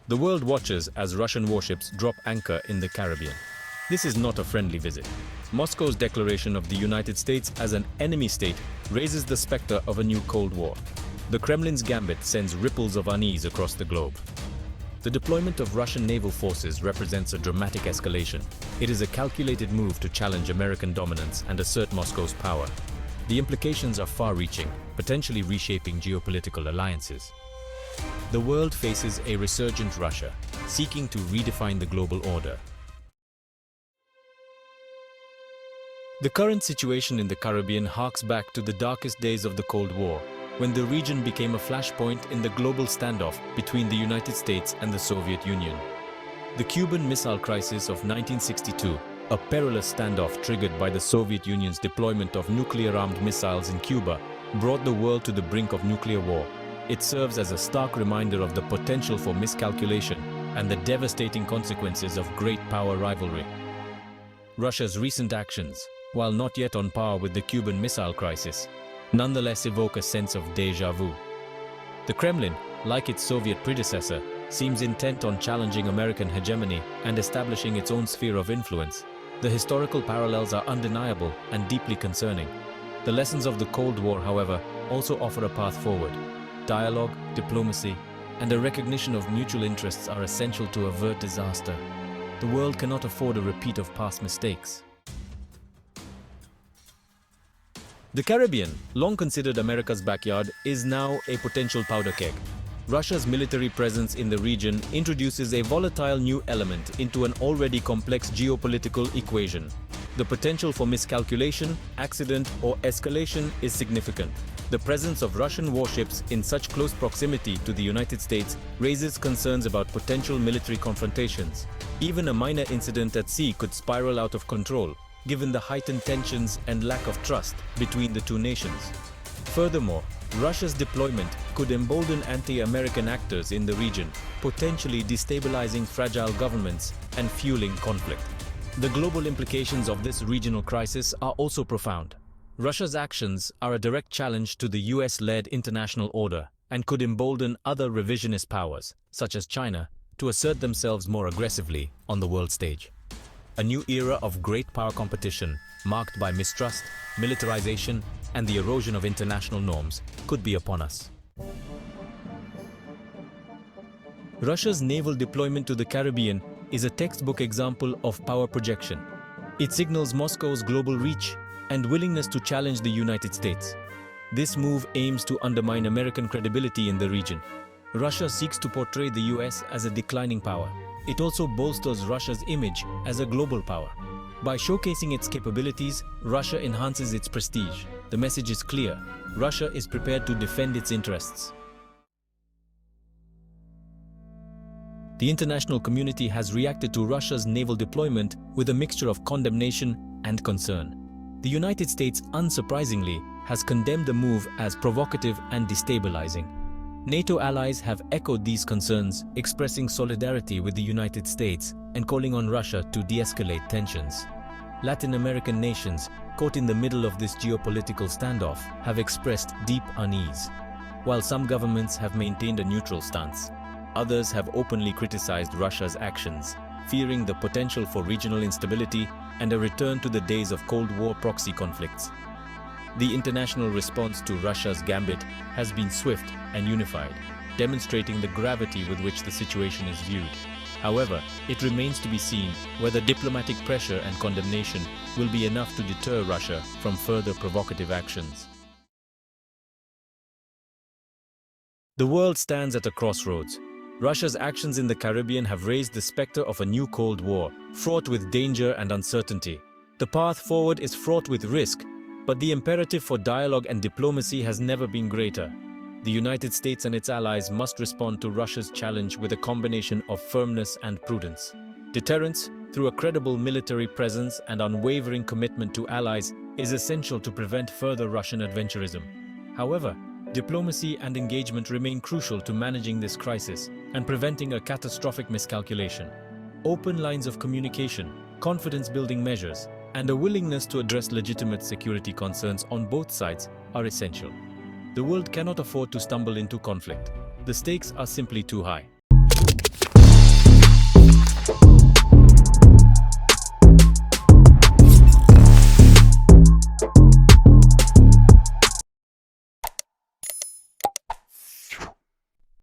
The world watches as Russian warships drop anchor in the Caribbean. This is not a friendly visit. Moscow's declaration of the United States as an enemy state raises the specter of a new Cold War. The Kremlin's gambit sends ripples of unease across the globe. The deployment of Russian naval forces represents a dramatic escalation. It is a calculated move to challenge American dominance and assert Moscow's power. The implications are far-reaching, potentially reshaping geopolitical alliances. The world faces a resurgent Russia, seeking to redefine the global order. The current situation in the Caribbean harks back to the darkest days of the Cold War, when the region became a flashpoint in the global standoff between the United States and the Soviet Union. The Cuban Missile Crisis of 1962, a perilous standoff triggered by the Soviet Union's deployment of nuclear-armed missiles in Cuba, brought the world to the brink of nuclear war. It serves as a stark reminder of the potential for miscalculation and the devastating consequences of great power rivalry. Russia's recent actions, while not yet on par with the Cuban Missile Crisis, nonetheless evoke a sense of déjà vu. The Kremlin, like its Soviet predecessor, seems intent on challenging American hegemony and establishing its own sphere of influence. The historical parallels are undeniable and deeply concerning. The lessons of the Cold War, however, also offer a path forward. Dialogue, diplomacy, and a recognition of mutual interests are essential to avert disaster. The world cannot afford a repeat of past mistakes. The Caribbean, long considered America's backyard, is now a potential powder keg. Russia's military presence in the region introduces a volatile new element into an already complex geopolitical equation. The potential for miscalculation, accident, or escalation is significant. The presence of Russian warships in such close proximity to the United States raises concerns about potential military confrontations. Even a minor incident at sea could spiral out of control, given the heightened tensions and lack of trust between the two nations. Furthermore, Russia's deployment could embolden anti-American actors in the region, potentially destabilizing fragile governments and fueling conflict. The global implications of this regional crisis are also profound. Russia's actions are a direct challenge to the US-led international order and could embolden other revisionist powers, such as China, to assert themselves more aggressively on the world stage. A new era of great power competition, marked by mistrust, militarization, and the erosion of international norms, could be upon us. Russia's naval deployment to the Caribbean is a textbook example of power projection. It signals Moscow's global reach and willingness to challenge the United States. This move aims to undermine American credibility in the region. Russia seeks to portray the US as a declining power. It also bolsters Russia's image as a global power. By showcasing its capabilities, Russia enhances its prestige. The message is clear: Russia is prepared to defend its interests. The international community has reacted to Russia's naval deployment with a mixture of condemnation and concern. The United States, unsurprisingly, has condemned the move as provocative and destabilizing. NATO allies have echoed these concerns, expressing solidarity with the United States and calling on Russia to de-escalate tensions. Latin American nations, caught in the middle of this geopolitical standoff, have expressed deep unease. While some governments have maintained a neutral stance, others have openly criticized Russia's actions, fearing the potential for regional instability and a return to the days of Cold War proxy conflicts. The international response to Russia's gambit has been swift and unified, demonstrating the gravity with which the situation is viewed. However, it remains to be seen whether diplomatic pressure and condemnation will be enough to deter Russia from further provocative actions. The world stands at a crossroads. Russia's actions in the Caribbean have raised the specter of a new Cold War, fraught with danger and uncertainty. The path forward is fraught with risk, but the imperative for dialogue and diplomacy has never been greater. The United States and its allies must respond to Russia's challenge with a combination of firmness and prudence. Deterrence, through a credible military presence and unwavering commitment to allies, is essential to prevent further Russian adventurism. However, diplomacy and engagement remain crucial to managing this crisis and preventing a catastrophic miscalculation. Open lines of communication, confidence-building measures, and a willingness to address legitimate security concerns on both sides are essential. The world cannot afford to stumble into conflict. The stakes are simply too high.